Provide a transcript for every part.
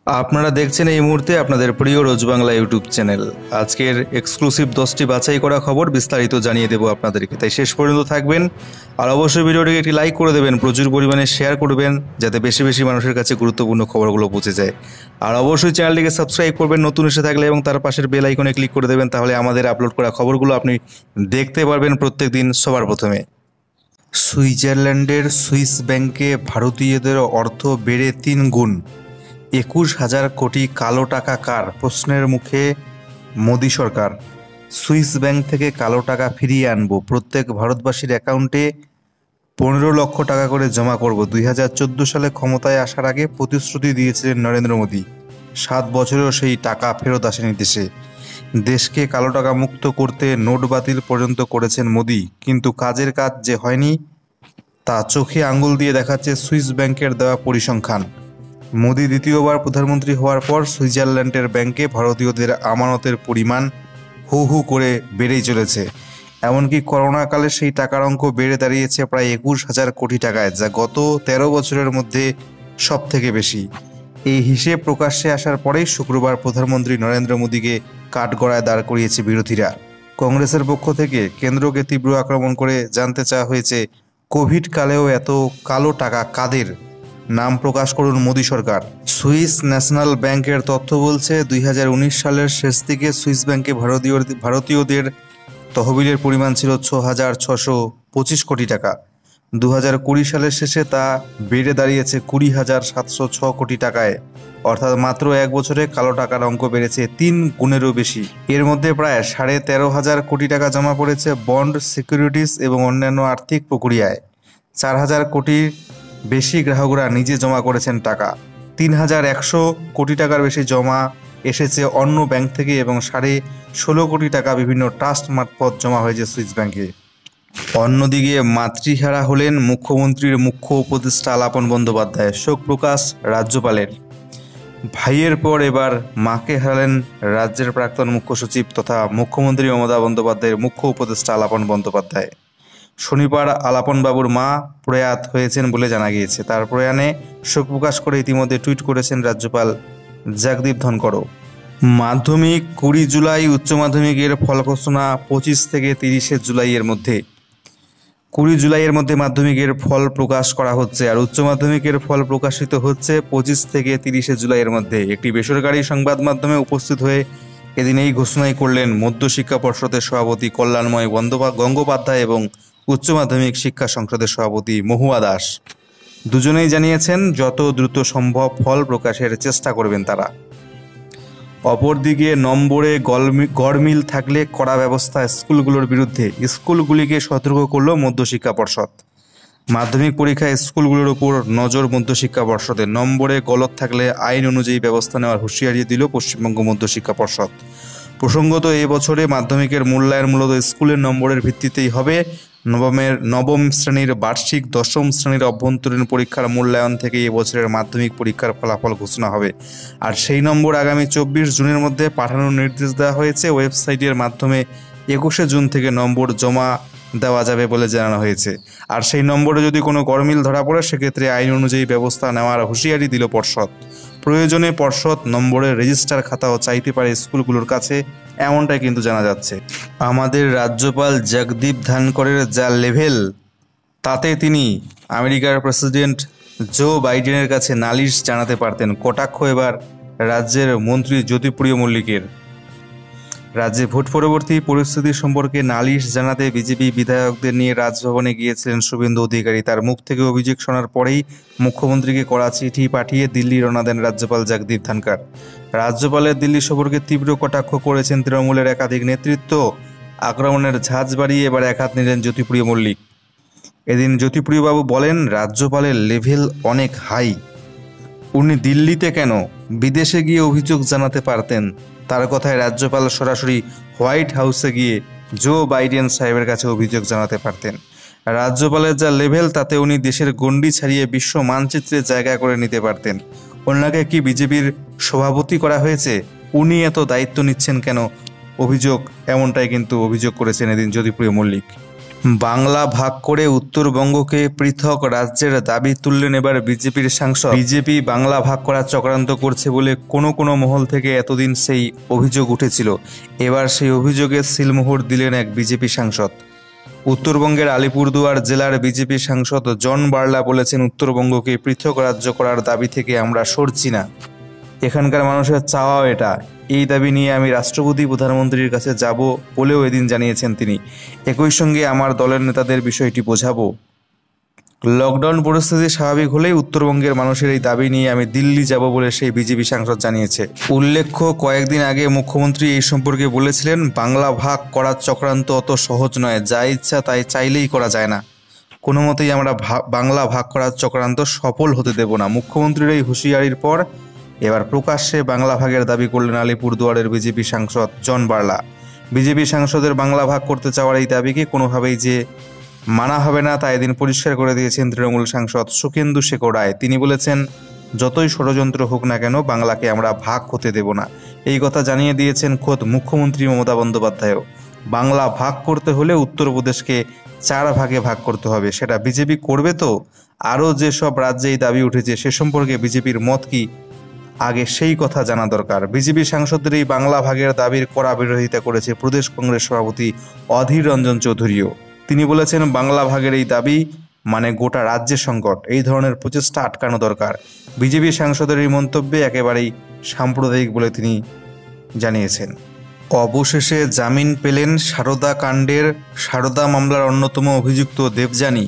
আপনারা দেখছেন এই মুহূর্তে আপনাদের প্রিয় রোজ বাংলা ইউটিউব চ্যানেল। আজকের এক্সক্লুসিভ 10টি বাছাই করা খবর বিস্তারিত জানিয়ে দেব আপনাদেরকে, তাই শেষ পর্যন্ত থাকবেন। আর অবশ্যই ভিডিওটিকে একটি লাইক করে দেবেন, প্রচুর পরিমাণে শেয়ার করবেন, যাতে বেশি বেশি মানুষের কাছে গুরুত্বপূর্ণ খবরগুলো পৌঁছে যায়। আর অবশ্যই চ্যানেলটিকে সাবস্ক্রাইব করবেন নতুন এসে থাকলে, এবং তার পাশের বেল আইকনে ক্লিক করে দেবেন, তাহলে আমাদের আপলোড করা খবরগুলো আপনি দেখতে পারবেন প্রত্যেক দিন সবার প্রথমে। সুইজারল্যান্ডের সুইস ব্যাংকে ভারতীয়দের অর্থ বেড়ে 3 গুণ। 21,000 কোটি কালো টাকা কার? প্রশ্নের মুখে মোদী সরকার। সুইস ব্যাংক থেকে কালো টাকা ফিরিয়ে আনবো, প্রত্যেক ভারতবাসীর অ্যাকাউন্টে 15 লক্ষ টাকা করে জমা করব। 2014 সালে ক্ষমতায় আসার আগে প্রতিশ্রুতি দিয়েছিলেন নরেন্দ্র মোদী। 7 বছরেও সেই টাকা ফেরত আসেনি দেশকে কালো টাকা মুক্ত করতে নোট বাতিল পর্যন্ত করেছেন মোদী, কিন্তু কাজের কাজ যে হয়নি তা চোখে আঙুল দিয়ে দেখাচ্ছে সুইস ব্যাংকের দেওয়া পরিসংখ্যান। মোদী দ্বিতীয়বার প্রধানমন্ত্রী হওয়ার পর সুইজারল্যান্ডের ব্যাংকে ভারতীয়দের আমানতের পরিমাণ হু হু করে বেড়েই চলেছে। এমনকি করোনাকালে সেই টাকার অঙ্ক বেড়ে দাঁড়িয়েছে প্রায় 21,000 কোটি টাকায়, যা গত 13 বছরের মধ্যে সব থেকে বেশি। এই হিসেব প্রকাশ্যে আসার পরেই শুক্রবার প্রধানমন্ত্রী নরেন্দ্র মোদীকে কাঠগড়ায় দাঁড় করিয়েছে বিরোধীরা। কংগ্রেসের পক্ষ থেকে কেন্দ্রকে তীব্র আক্রমণ করে জানতে চাওয়া হয়েছে, কোভিড কালেও এত কালো টাকা কাদের? নাম প্রকাশ করুন মোদী সরকার। সুইস ন্যাশনাল ব্যাংকের তথ্য বলছে, 2019 সালের শেষ দিকে সুইস ব্যাংকে ভারতীয়দের তহবিলের পরিমাণ ছিল 6,625 কোটি টাকা। 2020 সালের শেষে তা বেড়ে দাঁড়িয়েছে 20,706 কোটি টাকায়, অর্থাৎ মাত্র 1 বছরে কালো টাকার অঙ্ক বেড়েছে 3 গুণেরও বেশি। এর মধ্যে প্রায় 13,500 কোটি টাকা জমা পড়েছে বন্ড, সিকিউরিটিজ এবং অন্যান্য আর্থিক প্রক্রিয়ায়। 4,000 কোটির বেশি গ্রাহকরা নিজে জমা করেছেন টাকা। 3,100 কোটি টাকার বেশি জমা এসেছে অন্য ব্যাংক থেকে, এবং 16.5 কোটি টাকা বিভিন্ন ট্রাস্ট মারফত জমা হয়েছে সুইস ব্যাংকে। অন্যদিকে মাতৃহারা হলেন মুখ্যমন্ত্রীর মুখ্য উপদেষ্টা আলাপন বন্দ্যোপাধ্যায়। শোক প্রকাশ রাজ্যপালের। ভাইয়ের পর এবার মাকে হারালেন রাজ্যের প্রাক্তন মুখ্য সচিব তথা মুখ্যমন্ত্রী মমতা বন্দ্যোপাধ্যায়ের মুখ্য উপদেষ্টা আলাপন বন্দ্যোপাধ্যায়। শনিবার আলাপন বাবুর মা প্রয়াত হয়েছেন বলে জানা গিয়েছে। তার প্রয়াণে শোক প্রকাশ করে ইতিমধ্যে টুইট করেছেন রাজ্যপাল জগদীপ ধনকড়ও। মাধ্যমিক 20 জুলাই, উচ্চ মাধ্যমিকের ফল ঘোষণা 25 থেকে 30 জুলাইয়ের মধ্যে। 20 জুলাইয়ের মধ্যে মাধ্যমিকের ফল প্রকাশ করা হচ্ছে, আর উচ্চ মাধ্যমিকের ফল প্রকাশিত হচ্ছে 25 থেকে 30 জুলাইয়ের মধ্যে। একটি বেসরকারি সংবাদ মাধ্যমে উপস্থিত হয়ে এদিন এই ঘোষণাই করলেন মধ্যশিক্ষা পর্ষদের সভাপতি কল্যাণময় গঙ্গোপাধ্যায় এবং উচ্চ মাধ্যমিক শিক্ষা সংসদের সভাপতি মহুয়া দাস। দুজনেই জানিয়েছেন যত দ্রুত সম্ভব ফল প্রকাশের চেষ্টা করবেন তারা। অপরদিকে নম্বরে গড়মিল থাকলে কড়া ব্যবস্থা স্কুলগুলোর বিরুদ্ধে, স্কুলগুলিকে সতর্ক করল মধ্যশিক্ষা পর্ষদ। মাধ্যমিক পরীক্ষায় স্কুলগুলোর উপর নজর মধ্যশিক্ষা পর্ষদের। নম্বরে গলত থাকলে আইন অনুযায়ী ব্যবস্থা নেওয়ার হুঁশিয়ারি দিল পশ্চিমবঙ্গ মধ্যশিক্ষা পর্ষদ। প্রসঙ্গত, এবছরে মাধ্যমিকের মূল্যায়ন মূলত স্কুলের নম্বরের ভিত্তিতেই হবে। নবম শ্রেণীর বার্ষিক, 10ম শ্রেণীর অভ্যন্তরীণ পরীক্ষার মূল্যায়ন থেকে এবছরের মাধ্যমিক পরীক্ষার ফলাফল ঘোষণা হবে, আর সেই নম্বর আগামী 24 জুনের মধ্যে পাঠানোর নির্দেশ দেওয়া হয়েছে। ওয়েবসাইটের মাধ্যমে 21 জুন থেকে নম্বর জমা দেওয়া যাবে বলে জানানো হয়েছে। আর সেই নম্বরে যদি কোনো গড়মিল ধরা পড়ে, সেক্ষেত্রে আইন অনুযায়ী ব্যবস্থা নেওয়ার হুঁশিয়ারি দিল পর্ষদ। প্রয়োজনে পর্ষদ নম্বরের রেজিস্টার খাতাও চাইতে পারে স্কুলগুলোর কাছে, এমনটাই কিন্তু জানা যাচ্ছে। আমাদের রাজ্যপাল জগদীপ ধনকড়ের যা লেভেল, তাতে তিনি আমেরিকার প্রেসিডেন্ট জো বাইডেনের কাছে নালিশ জানাতে পারতেন। কটাক্ষ এবার রাজ্যের মন্ত্রী জ্যোতিপ্রিয় মল্লিকের। রাজ্যে ভোট পরবর্তী পরিস্থিতি সম্পর্কে নালিশ জানাতে বিজেপি বিধায়কদের নিয়ে রাজভবনে গিয়েছিলেন শুভেন্দু অধিকারী। তার মুখ থেকে অভিযোগ শোনার পরেই মুখ্যমন্ত্রীকে কড়া চিঠি পাঠিয়ে দিল্লি রওনা দেন রাজ্যপাল জগদীপ ধনকড়। রাজ্যপালের দিল্লি সফরকে তীব্র কটাক্ষ করেছেন তৃণমূলের একাধিক নেতৃত্ব। আক্রমণের ঝাঁজ বাড়িয়ে এবার একহাত নিলেন জ্যোতিপ্রিয় মল্লিক। এদিন জ্যোতিপ্রিয়বাবু বলেন, রাজ্যপালের লেভেল অনেক হাই। উনি দিল্লিতে কেন, বিদেশে গিয়ে অভিযোগ জানাতে পারতেন। তার কথায় রাজ্যপাল সরাসরি হোয়াইট হাউসে গিয়ে জো বাইডেন সাহেবের কাছে অভিযোগ জানাতে পারতেন। রাজ্যপালের যা লেভেল, তাতে উনি দেশের গণ্ডি ছাড়িয়ে বিশ্ব মানচিত্রে জায়গা করে নিতে পারতেন। ওনাকে কি বিজেপির সভাপতি করা হয়েছে? উনি এত দায়িত্ব নিচ্ছেন কেন? এমনটাই কিন্তু অভিযোগ করেছেন এদিন জ্যোতিপ্রিয় মল্লিক। বাংলা ভাগ করে উত্তরবঙ্গকে পৃথক রাজ্যের দাবি তুললেন এবার বিজেপির সাংসদ। বিজেপি বাংলা ভাগ করার চক্রান্ত করছে বলে কোনো কোনো মহল থেকে এতদিন সেই অভিযোগ উঠেছিল। এবার সেই অভিযোগে সিলমোহর দিলেন এক বিজেপি সাংসদ। উত্তরবঙ্গের আলিপুরদুয়ার জেলার বিজেপি সাংসদ জন বার্লা বলেছেন, উত্তরবঙ্গকে পৃথক রাজ্য করার দাবি থেকে আমরা সরছি না। এখানকার মানুষের চাওয়াও এটা। এই দাবি নিয়ে আমি রাষ্ট্রপতি প্রধানমন্ত্রীর কাছে যাব বলেও এদিন জানিয়েছেন তিনি। একই সঙ্গে আমার দলের নেতাদের বিষয়টি বোঝাবো। লকডাউন পরিস্থিতি স্বাভাবিক হলেই উত্তরবঙ্গের মানুষের এই দাবি নিয়ে আমি দিল্লি যাব বলে সেই বিজেপি সাংসদ জানিয়েছে। উল্লেখ্য, কয়েকদিন আগে মুখ্যমন্ত্রী এই সম্পর্কে বলেছিলেন, বাংলা ভাগ করার চক্রান্ত অত সহজ নয়, যা ইচ্ছা তাই চাইলেই করা যায় না। কোনো মতেই আমরা বাংলা ভাগ করার চক্রান্ত সফল হতে দেব না। মুখ্যমন্ত্রীর এই হুঁশিয়ারির পর এবার প্রকাশ্যে বাংলা ভাগের দাবি করলেন আলিপুরদুয়ারের বিজেপি সাংসদ জন বার্লা। বিজেপি সাংসদের বাংলা ভাগ করতে চাওয়ার এই দাবিকে কোনোভাবেই যে মানা হবে না তা এদিন পরিষ্কার করে দিয়েছেন তৃণমূল সাংসদ সুখেন্দু শেখর রায়। তিনি বলেছেন, যতই ষড়যন্ত্র হোক না কেন বাংলাকে আমরা ভাগ হতে দেব না। এই কথা জানিয়ে দিয়েছেন খোদ মুখ্যমন্ত্রী মমতা বন্দ্যোপাধ্যায়ও। বাংলা ভাগ করতে হলে উত্তরপ্রদেশকে 4 ভাগে ভাগ করতে হবে। সেটা বিজেপি করবে তো? আরও যেসব রাজ্যে এই দাবি উঠেছে সে সম্পর্কে বিজেপির মত কি, আগে সেই কথা জানা দরকার। বিজেপি সাংসদদের এই বাংলা ভাগের দাবির কড়া বিরোধিতা করেছে প্রদেশ কংগ্রেস সভাপতি অধীর রঞ্জন চৌধুরীও। তিনি বলেছেন, বাংলা ভাগের এই দাবি মানে গোটা রাজ্যের সংকট। এই ধরনের প্রচেষ্টা আটকানো দরকার। বিজেপি সাংসদের এই মন্তব্যে একেবারেই সাম্প্রদায়িক বলে তিনি জানিয়েছেন। অবশেষে জামিন পেলেন সারদা মামলার অন্যতম অভিযুক্ত দেবযানী।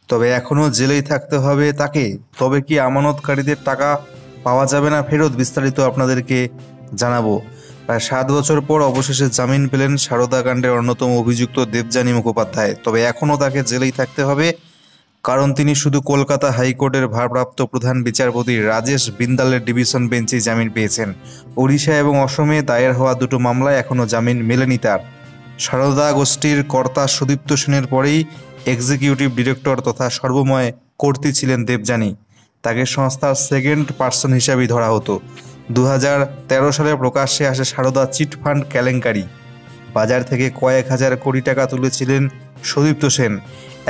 তবে এখনও জেলেই থাকতে হবে তাকে। তবে কি আমানতকারীদের টাকা পাওয়া যাবে না ফেরত? বিস্তারিত আপনাদেরকে জানাবো। প্রায় 7 বছর পর অবশেষে জামিন পেলেন সারদা কাণ্ডের অন্যতম অভিযুক্ত দেবযানী মুখোপাধ্যায়। তবে এখনও তাকে জেলেই থাকতে হবে, কারণ তিনি শুধু কলকাতা হাইকোর্টের ভারপ্রাপ্ত প্রধান বিচারপতি রাজেশ বিন্দালের ডিভিশন বেঞ্চেই জামিন পেয়েছেন। ওড়িশা এবং অসমে দায়ের হওয়া 2টো মামলায় এখনও জামিন মেলেনি তার। সারদা গোষ্ঠীর কর্তা সুদীপ্ত সেনের পরেই এক্সিকিউটিভ ডিরেক্টর তথা সর্বময় কর্ত্রী ছিলেন দেবযানী। তাকে সংস্থার সেকেন্ড পার্সন হিসাবেই ধরা হতো। 2013 সালে প্রকাশ্যে আসে সারদা চিটফান্ড কেলেঙ্কারি। বাজার থেকে কয়েক হাজার কোটি টাকা তুলেছিলেন সুদীপ্ত সেন।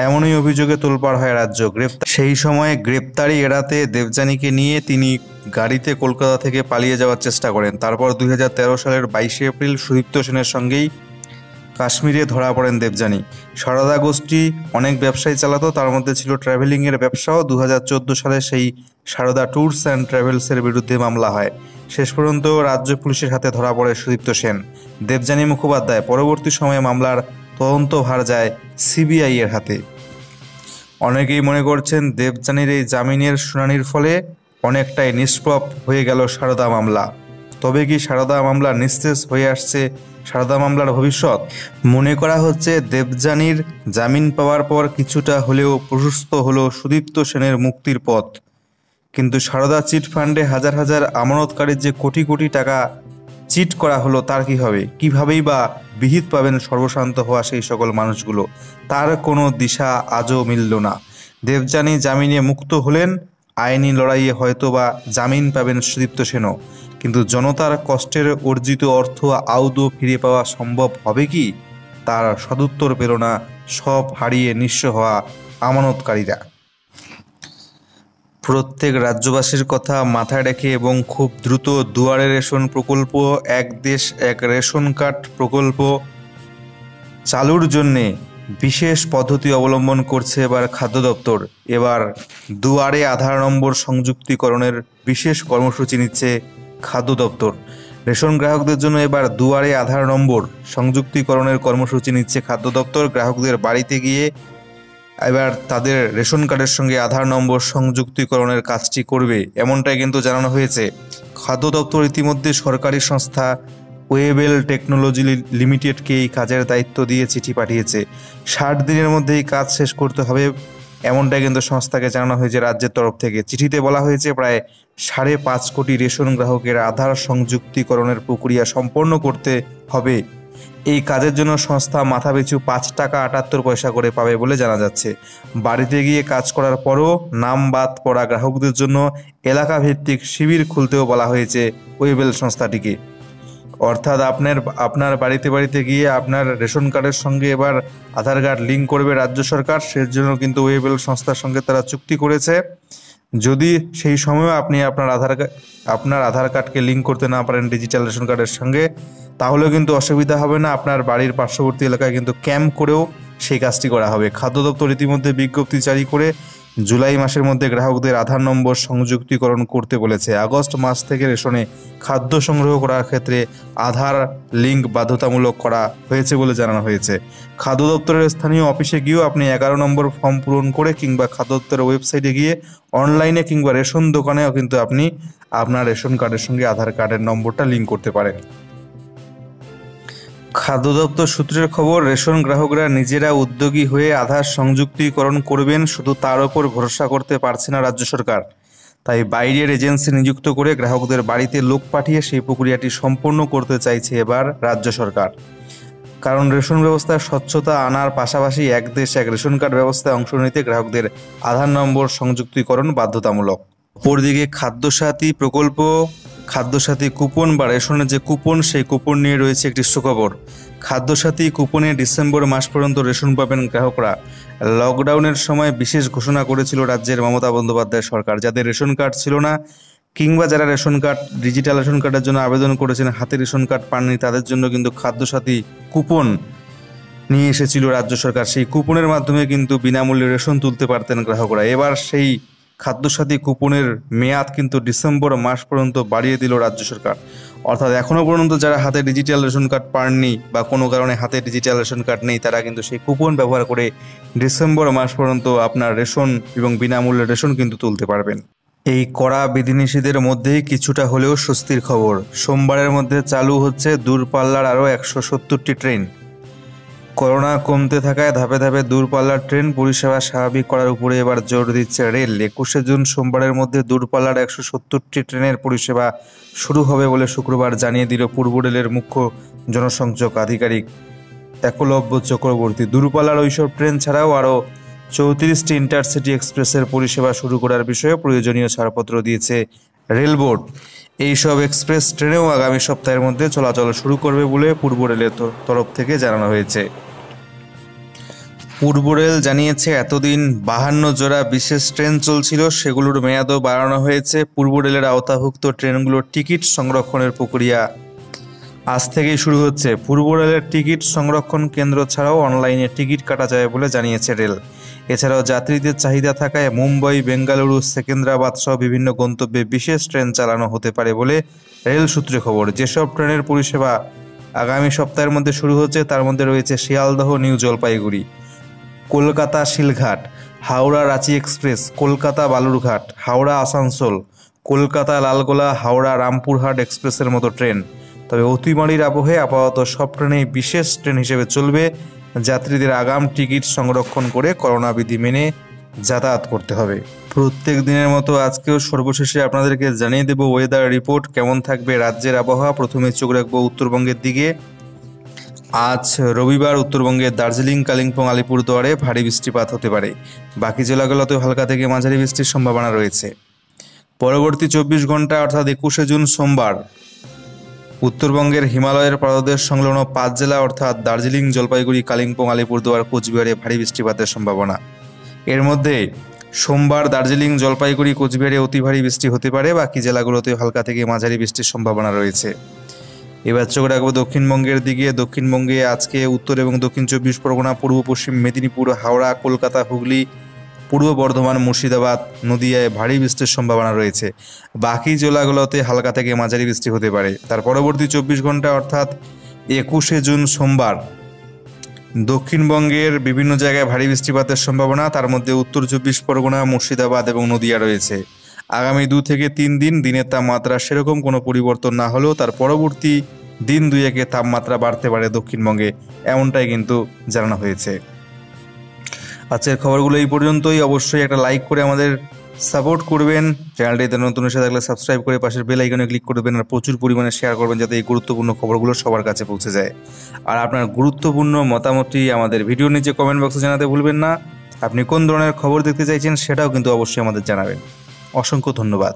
এমনই অভিযোগে তোলপাড় হয় রাজ্য। সেই সময়ে গ্রেপ্তারি এড়াতে দেবযানীকে নিয়ে তিনি গাড়িতে কলকাতা থেকে পালিয়ে যাওয়ার চেষ্টা করেন। তারপর 2013 সালের 22 এপ্রিল সুদীপ্ত সেনের সঙ্গেই কাশ্মীরে ধরা পড়েন দেবযানী। সারদা গোষ্ঠী অনেক ব্যবসায়ী চালাতো, তার মধ্যে ছিল ট্রাভেলিংয়ের ব্যবসাও। 2014 সালে সেই সারদা ট্যুরস অ্যান্ড ট্রাভেলসের বিরুদ্ধে মামলা হয়। শেষ পর্যন্ত রাজ্য পুলিশের হাতে ধরা পড়ে সুদীপ্ত সেন। দেবযানী মুখোপাধ্যায় পরবর্তী সময়ে মামলার তদন্তভার যায় সিবিআই এর হাতে। অনেকেই মনে করছেন দেবযানীর এই জামিনের শুনানির ফলে অনেকটাই নিষ্প্রভ হয়ে গেল সারদা মামলা। তবে কি সারদা মামলা নিস্তেজ হয়ে আসছে সারদা মামলার ভবিষ্যৎ? মনে করা হচ্ছে দেবযানীর জামিন পাওয়ার পর কিছুটা হলেও প্রশস্ত হলো সুদীপ্ত সেনের মুক্তির পথ। কিন্তু সারদা চিট ফান্ডে হাজার হাজার আমানতকারীর যে কোটি কোটি টাকা চিট করা হলো তার কি হবে? কিভাবেই বা বিহিত পাবেন সর্বশান্ত হওয়া সেই সকল মানুষগুলো? তার কোনো দিশা আজও মিলল না। দেবযানী জামিনে মুক্ত হলেন, আইনি লড়াইয়ে হয়তো বা জামিন পাবেন সুদীপ্ত সেনও। কিন্তু জনতার কষ্টের অর্জিত অর্থ আদৌ ফিরে পাওয়া সম্ভব হবে কি? তার সদুত্তর পেল না সব হারিয়ে নিঃস্ব হওয়া আমানতকারীরা। প্রত্যেক রাজ্যবাসীর কথা মাথায় রেখে এবং খুব দ্রুত দুয়ারে রেশন প্রকল্প, এক দেশ এক রেশন কার্ড প্রকল্প চালুর জন্যে বিশেষ পদ্ধতি অবলম্বন করছে এবার খাদ্য দপ্তর। এবার দুয়ারে আধার নম্বর সংযুক্তিকরণের বিশেষ কর্মসূচি নিচ্ছে খাদ্য দপ্তর। রেশন গ্রাহকদের জন্য এবার দুয়ারে আধার নম্বর সংযুক্তিকরণের কর্মসূচি নিচ্ছে খাদ্য দপ্তর। গ্রাহকদের বাড়িতে গিয়ে এবার তাদের রেশন কার্ডের সঙ্গে আধার নম্বর সংযুক্তিকরণের কাজটি করবে, এমনটাই কিন্তু জানানো হয়েছে। খাদ্য দপ্তর ইতিমধ্যে সরকারি সংস্থা ওয়েবেল টেকনোলজি লিমিটেডকে এই কাজের দায়িত্ব দিয়ে চিঠি পাঠিয়েছে। 60 দিনের মধ্যে এই কাজ শেষ করতে হবে, এমনটাই কিন্তু সংস্থাকে জানানো হয়েছে রাজ্যের তরফ থেকে। চিঠিতে বলা হয়েছে প্রায় 5.5 কোটি রেশন গ্রাহকের আধার সংযুক্তিকরণের প্রক্রিয়া সম্পন্ন করতে হবে। এই কাজের জন্য সংস্থা মাথাপিছু 5 টাকা 78 পয়সা করে পাবে বলে জানা যাচ্ছে। বাড়িতে গিয়ে কাজ করার পরও নাম বাদ পড়া গ্রাহকদের জন্য এলাকা ভিত্তিক শিবির খুলতেও বলা হয়েছে ওয়েবেল সংস্থাটিকে। অর্থাৎ আপনার বাড়িতে বাড়িতে গিয়ে আপনার রেশন কার্ডের সঙ্গে এবার আধার কার্ড লিঙ্ক করবে রাজ্য সরকার। সেজন্য কিন্তু ওয়েবল সংস্থার সঙ্গে তারা চুক্তি করেছে। যদি সেই সময় আপনি আপনার আধার কার্ডকে লিঙ্ক করতে না পারেন ডিজিটাল রেশন কার্ডের সঙ্গে, তাহলেও কিন্তু অসুবিধা হবে না। আপনার বাড়ির পার্শ্ববর্তী এলাকায় কিন্তু ক্যাম্প করেও সেই কাজটি করা হবে। খাদ্য দপ্তর ইতিমধ্যে বিজ্ঞপ্তি জারি করে জুলাই মাসের মধ্যে গ্রাহকদের আধার নম্বর সংযুক্তিকরণ করতে বলেছে। আগস্ট মাস থেকে রেশনে খাদ্য সংগ্রহ করার ক্ষেত্রে আধার লিঙ্ক বাধ্যতামূলক করা হয়েছে বলে জানানো হয়েছে। খাদ্য দপ্তরের স্থানীয় অফিসে গিয়েও আপনি 11 নম্বর ফর্ম পূরণ করে কিংবা খাদ্য দপ্তরের ওয়েবসাইটে গিয়ে অনলাইনে কিংবা রেশন দোকানেও কিন্তু আপনি আপনার রেশন কার্ডের সঙ্গে আধার কার্ডের নম্বরটা লিঙ্ক করতে পারেন। খাদ্য দপ্তর সূত্রের খবর, রেশন গ্রাহকরা নিজেরা উদ্যোগী হয়ে আধার সংযুক্তিকরণ করবেন, শুধু তার ওপর ভরসা করতে পারছে না রাজ্য সরকার। তাই বাইরের এজেন্সি নিযুক্ত করে গ্রাহকদের বাড়িতে লোক পাঠিয়ে সেই প্রক্রিয়াটি সম্পন্ন করতে চাইছে এবার রাজ্য সরকার। কারণ রেশন ব্যবস্থায় স্বচ্ছতা আনার পাশাপাশি এক দেশ এক রেশন কার্ড ব্যবস্থায় অংশ নিতে গ্রাহকদের আধার নম্বর সংযুক্তিকরণ বাধ্যতামূলক। অপরদিকে খাদ্যসাথী প্রকল্প, খাদ্যসাথী কুপন বা রেশনের যে কুপন, সেই কুপন নিয়ে রয়েছে একটি সুখবর। খাদ্যসাথী কুপনে ডিসেম্বর মাস পর্যন্ত রেশন পাবেন গ্রাহকরা। লকডাউনের সময় বিশেষ ঘোষণা করেছিল রাজ্যের মমতা বন্দ্যোপাধ্যায় সরকার। যাদের রেশন কার্ড ছিল না কিংবা যারা রেশন কার্ড ডিজিটাল রেশন কার্ডের জন্য আবেদন করেছেন, হাতে রেশন কার্ড পাননি, তাদের জন্য কিন্তু খাদ্যসাথী কুপন নিয়ে এসেছিল রাজ্য সরকার। সেই কুপনের মাধ্যমে কিন্তু বিনামূল্যে রেশন তুলতে পারতেন গ্রাহকরা। এবার সেই খাদ্যসাথী কুপনের মেয়াদ কিন্তু ডিসেম্বর মাস পর্যন্ত বাড়িয়ে দিল রাজ্য সরকার। অর্থাৎ এখনও পর্যন্ত যারা হাতে ডিজিটাল রেশন কার্ড পাননি বা কোনো কারণে হাতে ডিজিটাল রেশন কার্ড নেই, তারা কিন্তু সেই কুপন ব্যবহার করে ডিসেম্বর মাস পর্যন্ত আপনার রেশন এবং বিনামূল্যে রেশন কিন্তু তুলতে পারবেন। এই কড়া বিধিনিষেধের মধ্যেই কিছুটা হলেও স্বস্তির খবর। সোমবারের মধ্যে চালু হচ্ছে দূরপাল্লার আরও 170টি ট্রেন। করোনা কমতে থাকায় ধাপে ধাপে দূরপাল্লার ট্রেন পরিষেবা স্বাভাবিক করার উপরে এবার জোর দিচ্ছে রেল। 21শে জুন সোমবারের মধ্যে দূরপাল্লার 170টি ট্রেনের পরিষেবা শুরু হবে বলে শুক্রবার জানিয়ে দিল পূর্ব রেলের মুখ্য জনসংযোগ আধিকারিক একলব্য চক্রবর্তী। দূরপাল্লার ওইসব ট্রেন ছাড়াও আরও 34টি ইন্টারসিটি এক্সপ্রেসের পরিষেবা শুরু করার বিষয়ে প্রয়োজনীয় ছাড়পত্র দিয়েছে রেল বোর্ড। এইসব এক্সপ্রেস ট্রেনেও আগামী সপ্তাহের মধ্যে চলাচল শুরু করবে বলে পূর্ব রেলের তরফ থেকে জানানো হয়েছে। পূর্ব রেল জানিয়েছে, এতদিন 52 জোড়া বিশেষ ট্রেন চলছিল, সেগুলোর মেয়াদও বাড়ানো হয়েছে। পূর্ব রেলের আওতাভুক্ত ট্রেনগুলোর টিকিট সংরক্ষণের প্রক্রিয়া আজ থেকেই শুরু হচ্ছে। পূর্ব রেলের টিকিট সংরক্ষণ কেন্দ্র ছাড়াও অনলাইনে টিকিট কাটা যায় বলে জানিয়েছে রেল। এছাড়াও যাত্রীদের চাহিদা থাকায় মুম্বাই, বেঙ্গালুরু, সেকেন্দ্রাবাদ সহ বিভিন্ন গন্তব্যে বিশেষ ট্রেন চালানো হতে পারে বলে রেল সূত্রে খবর। যেসব ট্রেনের পরিষেবা আগামী সপ্তাহের মধ্যে শুরু হচ্ছে তার মধ্যে রয়েছে শিয়ালদহ নিউ জলপাইগুড়ি, কলকাতা শিলঘাট, হাওড়া রাঁচি এক্সপ্রেস, কলকাতা বালুরঘাট, হাওড়া আসানসোল, কলকাতা লালগোলা, হাওড়া রামপুরহাট এক্সপ্রেসের মতো ট্রেন। তবে অতিমারির আবহে আপাতত সব ট্রেনেই বিশেষ ট্রেন হিসেবে চলবে। যাত্রীদের আগাম টিকিট সংরক্ষণ করে করোনা বিধি মেনে যাতায়াত করতে হবে। প্রত্যেক দিনের মতো আজকেও সর্বশেষে আপনাদেরকে জানিয়ে দেব ওয়েদার রিপোর্ট কেমন থাকবে রাজ্যের আবহাওয়া। প্রথমে চোখ রাখবো উত্তরবঙ্গের দিকে। আজ রবিবার উত্তরবঙ্গের দার্জিলিং, কালিম্পং, আলিপুরদুয়ারে ভারী বৃষ্টিপাত হতে পারে। বাকি জেলাগুলোতেও হালকা থেকে মাঝারি বৃষ্টির সম্ভাবনা রয়েছে। পরবর্তী 24 ঘন্টা অর্থাৎ 21শে জুন সোমবার উত্তরবঙ্গের হিমালয়ের পাদদেশ সংলগ্ন 5 জেলা অর্থাৎ দার্জিলিং, জলপাইগুড়ি, কালিম্পং, আলিপুরদুয়ার, কোচবিহারে ভারী বৃষ্টিপাতের সম্ভাবনা। এর মধ্যে সোমবার দার্জিলিং, জলপাইগুড়ি, কোচবিহারে অতি ভারী বৃষ্টি হতে পারে। বাকি জেলাগুলোতে হালকা থেকে মাঝারি বৃষ্টির সম্ভাবনা রয়েছে। এবার চোখ রাখবো দক্ষিণবঙ্গের দিকে। দক্ষিণবঙ্গে আজকে উত্তর এবং দক্ষিণ 24 পরগনা, পূর্ব পশ্চিম মেদিনীপুর, হাওড়া, কলকাতা, হুগলি, পূর্ব বর্ধমান, মুর্শিদাবাদ, নদিয়ায় ভারী বৃষ্টির সম্ভাবনা রয়েছে। বাকি জেলাগুলোতে হালকা থেকে মাঝারি বৃষ্টি হতে পারে। তার পরবর্তী 24 ঘন্টা অর্থাৎ 21শে জুন সোমবার দক্ষিণবঙ্গের বিভিন্ন জায়গায় ভারী বৃষ্টিপাতের সম্ভাবনা। তার মধ্যে উত্তর 24 পরগনা, মুর্শিদাবাদ এবং নদিয়া রয়েছে। আগামী 2 থেকে 3 দিন দিনের তাপমাত্রা সেরকম কোনো পরিবর্তন না হলেও তার পরবর্তী দিন 2-1 তাপমাত্রা বাড়তে পারে দক্ষিণবঙ্গে, এমনটাই কিন্তু জানানো হয়েছে। আজকের খবরগুলো এই পর্যন্তই। অবশ্যই একটা লাইক করে আমাদের সাপোর্ট করবেন। চ্যানেলটিতে নতুন এসে থাকলে সাবস্ক্রাইব করে পাশের বেল আইকনে ক্লিক করবেন আর প্রচুর পরিমাণে শেয়ার করবেন যাতে এই গুরুত্বপূর্ণ খবরগুলো সবার কাছে পৌঁছে যায়। আর আপনার গুরুত্বপূর্ণ মতামতটি আমাদের ভিডিওর নিচে কমেন্ট বক্সে জানাতে ভুলবেন না। আপনি কোন ধরনের খবর দেখতে চাইছেন সেটাও কিন্তু অবশ্যই আমাদের জানাবেন। অসংখ্য ধন্যবাদ।